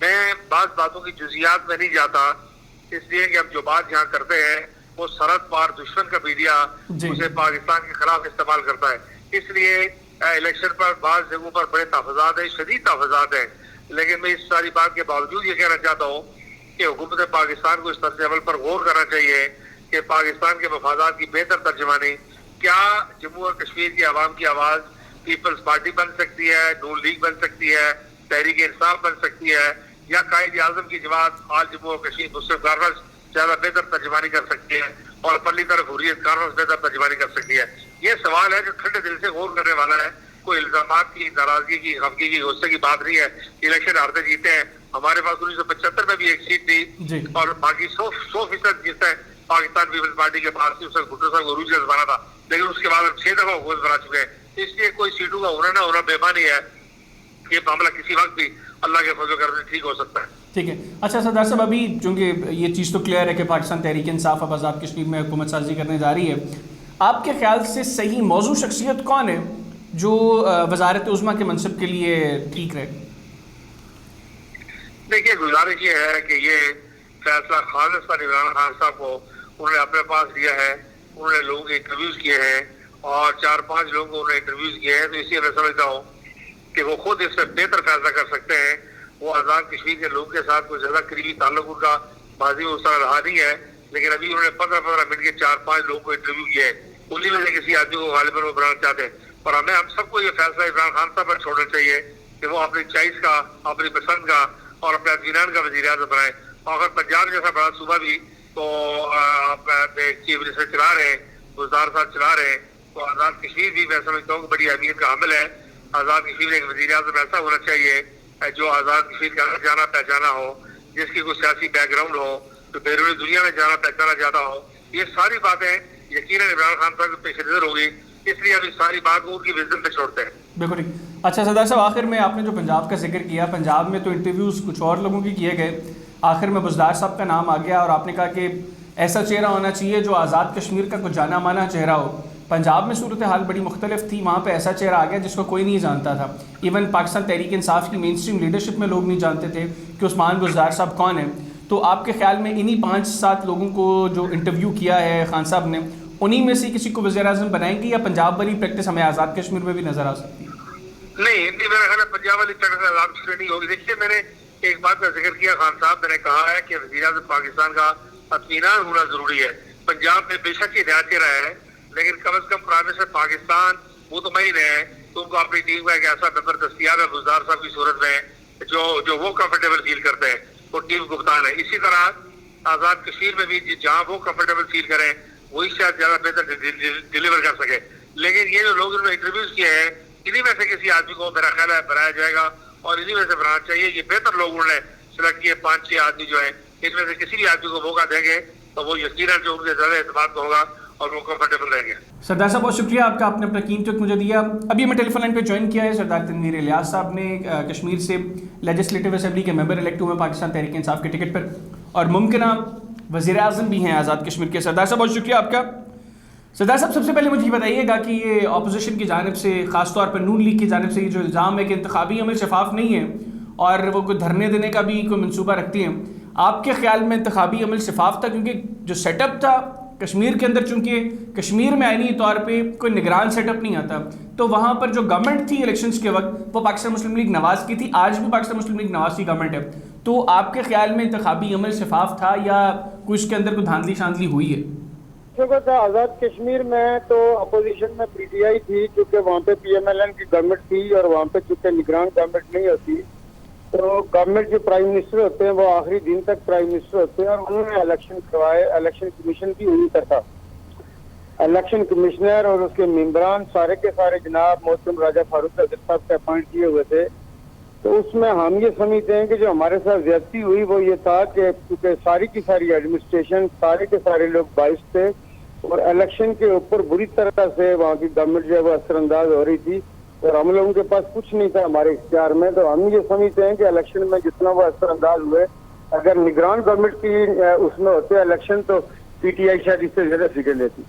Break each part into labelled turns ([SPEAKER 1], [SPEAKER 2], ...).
[SPEAKER 1] میں بعض باتوں کی جزیات میں نہیں جاتا، اس لیے کہ ہم جو بات یہاں کرتے ہیں وہ سرحد پار دشمن کا میڈیا اسے پاکستان کے خلاف استعمال کرتا ہے. اس لیے الیکشن پر بعض جگہوں پر بڑے تحفظات ہیں، شدید تحفظات ہیں، لیکن میں اس ساری بات کے باوجود یہ کہنا چاہتا ہوں کہ حکومت پاکستان کو اس طرز عمل پر غور کرنا چاہیے کہ پاکستان کے مفادات کی بہتر ترجمانی کیا جموں اور کشمیر کی عوام کی آواز پیپلز پارٹی بن سکتی ہے، نون لیگ بن سکتی ہے، تحریک انصاف بن سکتی ہے، یا قائد اعظم کی جماعت آل جموں اور کشمیر مسلم کانفرنس زیادہ بہتر ترجمانی کر سکتی ہے اور پرلی طرف حریت کانفرنس بہتر ترجمانی کر سکتی ہے. یہ سوال ہے جو ٹھنڈے دل سے غور کرنے والا ہے. کوئی الزامات کی، ناراضگی کی، غمگی کی، غصے کی بات نہیں ہے. الیکشن ہارتے جیتے ہیں. ہمارے پاس 1975 میں بھی ایک سیٹ تھی اور باقی 100% جیتا ہے پاکستان پیپلز پارٹی کے پاس تھی. اس وقت بھٹو صاحب کو عروج کا زمانہ تھا، لیکن اس کے بعد ہم 6 دفعہ حکومت بنا چکے ہیں. اس لیے کوئی سیٹوں کا ہونا نہ ہونا بےمانی ہے. یہ معاملہ کسی وقت بھی اللہ کے فضل و کرم سے ٹھیک ہو سکتا ہے.
[SPEAKER 2] ٹھیک ہے. اچھا سردار صاحب، ابھی چونکہ یہ چیز تو کلیئر ہے کہ پاکستان تحریک انصاف اب آزاد کشمیر میں حکومت سازی کرنے جا رہی ہے، آپ کے خیال سے صحیح موضوع شخصیت کون ہے جو وزارت عظمیٰ کے منصب کے لیے ٹھیک رہے؟
[SPEAKER 1] دیکھیے، گزارش یہ ہے کہ یہ فیصلہ خالص پر عمران خان صاحب کو انہوں نے اپنے پاس لیا ہے. انہوں نے لوگوں کے انٹرویوز کیے ہیں اور 4-5 لوگوں کو انہوں نے انٹرویوز کیے ہیں، تو اس لیے میں سمجھتا ہوں کہ وہ خود اس میں بہتر فیصلہ کر سکتے ہیں. وہ آزاد کشمیر کے لوگوں کے ساتھ کوئی زیادہ قریبی تعلق ان کا ماضی میں اس طرح رہا نہیں ہے، لیکن ابھی انہوں نے 15 منٹ کے 4-5 لوگوں کو انٹرویو کیے. انہیں میں سے کسی آدمی کو غالباً وہ بنانا چاہتے ہیں. اور ہم سب کو یہ فیصلہ عمران خان صاحب پر چھوڑنا چاہیے کہ وہ اپنی چوائس کا، اپنی پسند کا اور اپنے اطمینان کا وزیر اعظم بنائے. اور اگر پنجاب جیسا بڑا صوبہ بھی تو چیف منسٹر چلا رہے ہیں، وزار صاحب چلا رہے ہیں، تو آزاد کشمیر بھی میں سمجھتا ہوں کہ بڑی اہمیت کا حامل ہے. آزاد کشمیر ایک وزیر اعظم ایسا ہونا چاہیے جو آزاد کشمیر کا جانا پہچانا ہو، جس کی کوئی سیاسی بیک گراؤنڈ ہو، جو بیرون دنیا میں جانا پہچانا جاتا ہو. یہ ساری باتیں یقیناً عمران خان صاحب کے پیش نظر ہوگی، اس لیے ابھی ساری بات کو ان کی وزڈم پہ چھوڑتے ہیں.
[SPEAKER 2] بالکل ٹھیک. اچھا سردار صاحب، آخر میں آپ نے جو پنجاب کا ذکر کیا، پنجاب میں تو انٹرویوز کچھ اور لوگوں کے کیے گئے، آخر میں بزدار صاحب کا نام آ گیا اور آپ نے کہا کہ ایسا چہرہ ہونا چاہیے جو آزاد کشمیر کا کچھ جانا مانا چہرہ ہو. پنجاب میں صورتحال بڑی مختلف تھی، وہاں پہ ایسا چہرہ آ گیا جس کو کوئی نہیں جانتا تھا. ایون پاکستان تحریک انصاف کی مین اسٹریم لیڈرشپ میں لوگ نہیں جانتے تھے کہ عثمان بزدار صاحب کون ہیں. تو آپ کے خیال میں انہی 5-7 لوگوں کو جو انٹرویو کیا ہے خان صاحب نے، انہی میں سے کسی کو وزیر اعظم بنائیں گے یا پنجاب والی پریکٹس ہمیں آزاد کشمیر میں بھی نظر آ سکتی ہے؟
[SPEAKER 1] نہیں، میرا خیال ہے پنجاب والی پریکٹس آزاد کشمیر نہیں ہوگی. دیکھیے، میں نے ایک بات کا ذکر کیا خان صاحب، میں نے کہا ہے کہ وزیر اعظم پاکستان کا اطمینان ہونا ضروری ہے. پنجاب میں بے شک یہ نیا چہرہ ہے، لیکن کم از کم پرائم منسٹر پاکستان مطمئن ہے تو ان کو اپنی ٹیم کا ایک ایسا ممبر دستیاب ہے بزدار صاحب کی صورت میں جو وہ کمفرٹیبل فیل کرتے ہیں، وہ ٹیم کپتان ہے. اسی طرح آزاد کشمیر میں بھی جہاں وہ کمفرٹیبل فیل کریں وہی شاید زیادہ بہتر ڈیلیور کر سکے. لیکن یہ جو لوگ انہوں نے انٹرویوز کیے ہیں، انہی میں سے کسی آدمی کو میرا خیال ہے بنایا جائے گا اور انہی میں سے بنانا چاہیے. یہ بہتر لوگ انہوں نے سلیکٹ کیے، 5-6 آدمی جو ہیں، ان میں سے کسی بھی آدمی کو موقع دیں گے تو وہ یقیناً جو ان کے زیادہ اعتماد کا ہوگا اور وہ کمفرٹیبل رہیں گے.
[SPEAKER 2] سردار صاحب بہت شکریہ آپ کا، آپ نے اپنا قیمتی وقت مجھے دیا. ابھی ہمیں ٹیلی فون لائن پہ جوائن کیا ہے سردار تنویر الیاس صاحب نے، کشمیر سے لیجسلیٹو اسمبلی کے ممبر الیکٹ ہوئے پاکستان تحریک انصاف کے ٹکٹ پر اور ممکنہ وزیر اعظم بھی ہیں آزاد کشمیر کے. سردار صاحب بہت شکریہ آپ کا. سردار صاحب، سب سے پہلے مجھے یہ بتائیے گا کہ یہ اپوزیشن کی جانب سے، خاص طور پر نون لیگ کی جانب سے یہ جو الزام ہے کہ انتخابی عمل شفاف نہیں ہے اور وہ کوئی دھرنے دینے کا بھی کوئی منصوبہ رکھتی ہیں، آپ کے خیال میں انتخابی عمل شفاف تھا؟ کیونکہ جو سیٹ اپ تھا کشمیر کے اندر، چونکہ کشمیر میں آئینی طور پہ کوئی نگران سیٹ اپ نہیں آتا، تو وہاں پر جو گورنمنٹ تھی الیکشنز کے وقت وہ پاکستان مسلم لیگ نواز کی تھی، آج بھی پاکستان مسلم لیگ نواز کی گورنمنٹ ہے. تو آپ کے خیال میں انتخابی عمل شفاف تھا یا کوئی اس کے اندر کوئی دھاندلی شاندلی ہوئی ہے؟
[SPEAKER 3] آزاد کشمیر میں تو اپوزیشن میں پی ٹی آئی تھی، چونکہ وہاں پہ پی ایم ایل این کی گورنمنٹ تھی اور وہاں پہ چونکہ نگران گورنمنٹ نہیں ہوتی، تو گورنمنٹ جو پرائم منسٹر ہوتے ہیں وہ آخری دن تک پرائم منسٹر ہوتے ہیں اور انہوں نے الیکشن کروائے. الیکشن کمیشن کی انہیں پر تھا. الیکشن کمشنر اور اس کے ممبران سارے کے سارے جناب محترم راجہ فاروق صاحب سے اپوائنٹ کیے ہوئے تھے. تو اس میں ہم یہ سمجھتے ہیں کہ جو ہمارے ساتھ زیادتی ہوئی وہ یہ تھا کہ کیونکہ ساری کی ساری ایڈمنسٹریشن، سارے کے سارے لوگ باعث تھے اور الیکشن کے اوپر بری طرح سے وہاں کی گورنمنٹ جو ہے وہ اثر انداز ہو رہی تھی اور ہم لوگوں کے پاس کچھ نہیں تھا ہمارے اختیار میں. تو ہم یہ سمجھتے ہیں کہ الیکشن میں جتنا وہ اثر انداز ہوئے، اگر نگران گورنمنٹ کی اس میں ہوتے الیکشن تو پی ٹی آئی شاید اس سے زیادہ فکر لیتی.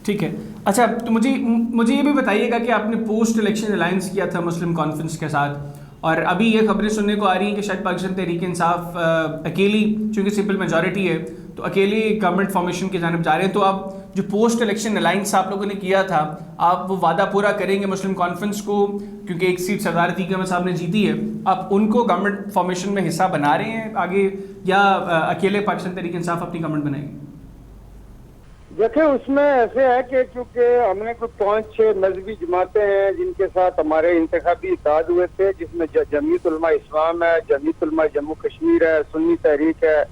[SPEAKER 2] ٹھیک ہے. اچھا، تو مجھے یہ بھی بتائیے گا کہ آپ نے پوسٹ الیکشن الائنس کیا تھا مسلم کانفرنس کے ساتھ اور ابھی یہ خبریں سننے کو آ رہی ہیں کہ شاید پاکستان تحریک انصاف اکیلی، چونکہ سمپل میجورٹی ہے تو اکیلی گورنمنٹ فارمیشن کی جانب جا رہے ہیں. تو اب جو پوسٹ الیکشن الائنس آپ لوگوں نے کیا تھا، آپ وہ وعدہ پورا کریں گے مسلم کانفرنس کو، کیونکہ ایک سیٹ سردار عتیق احمد صاحب نے جیتی ہے، آپ ان کو گورنمنٹ فارمیشن میں حصہ بنا رہے ہیں آگے، یا اکیلے پاکستان تحریک انصاف اپنی گورنمنٹ بنائیں گے؟
[SPEAKER 3] دیکھیں اس میں ایسے ہے کہ چونکہ ہم نے کوئی 5-6 مذہبی جماعتیں ہیں جن کے ساتھ ہمارے انتخابی اتحاد ہوئے تھے، جس میں جمعیت علماء اسلام ہے، جمعیت علماء جموں کشمیر ہے، سنی تحریک ہے،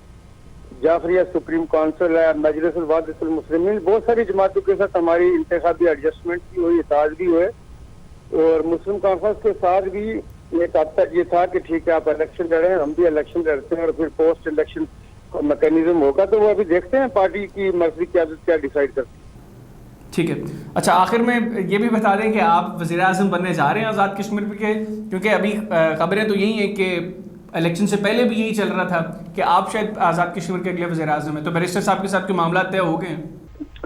[SPEAKER 3] جعفریہ سپریم کونسل ہے، مجلس الوحدت المسلمین، بہت ساری جماعتوں کے ساتھ ہماری انتخابی ایڈجسٹمنٹ بھی ہوئی، اتحاد بھی ہوئے. اور مسلم کانفرنس کے ساتھ بھی ایک حد تک یہ تھا کہ ٹھیک ہے آپ الیکشن لڑیں، ہم بھی الیکشن لڑتے ہیں، اور پھر پوسٹ الیکشن کا میکینزم ہوگا تو وہ ابھی دیکھتے ہیں پارٹی کی مرضی قیادت کیا ڈیسائیڈ کرتی ہے.
[SPEAKER 2] ٹھیک ہے. اچھا آخر میں یہ بھی بتا دیں کہ آپ وزیر اعظم بننے جا رہے ہیں آزاد کشمیر کے، کیونکہ ابھی خبریں تو یہی ہیں کہ الیکشن سے پہلے بھی یہی چل رہا تھا کہ آپ شاید آزاد کشمیر کے اگلے وزیر اعظم ہیں. تو بیرسٹر صاحب کے ساتھ کوئی معاملات طے ہو گئے ہیں؟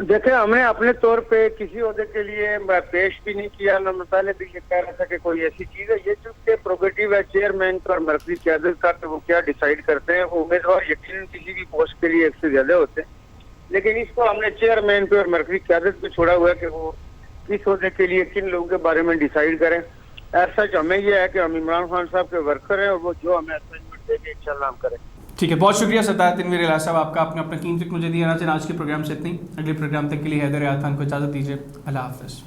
[SPEAKER 3] دیکھیں ہم نے اپنے طور پہ کسی عہدے کے لیے پیش بھی نہیں کیا، نہ میں پہلے بھی یہ کہہ رہا تھا کہ کوئی ایسی چیز ہے. یہ چونکہ پروگیٹو ہے چیئرمین کا اور مرکزی قیادت کا، تو وہ کیا ڈیسائیڈ کرتے ہیں. امیدوار یقیناً کسی بھی پوسٹ کے لیے ایک سے زیادہ ہوتے ہیں، لیکن اس کو ہم نے چیئرمین پہ اور مرکزی قیادت پہ چھوڑا ہوا ہے کہ وہ کس عہدے کے لیے کن لوگوں کے بارے میں ڈیسائیڈ کریں. ایسا ہمیں یہ ہے کہ ہم عمران خان صاحب کے ورکر ہیں، اور وہ جو ہمیں اسائنمنٹ دیں گے انشاءاللہ ہم کریں.
[SPEAKER 2] ٹھیک ہے، بہت شکریہ سردار تنویر الہی صاحب آپ کا، آپ نے اپنا قیمتی وقت مجھے دیا. آج کے پروگرام سے اتنی، اگلے پروگرام تک کے لیے حیدر حیات خان کو اجازت دیجیے. اللہ حافظ.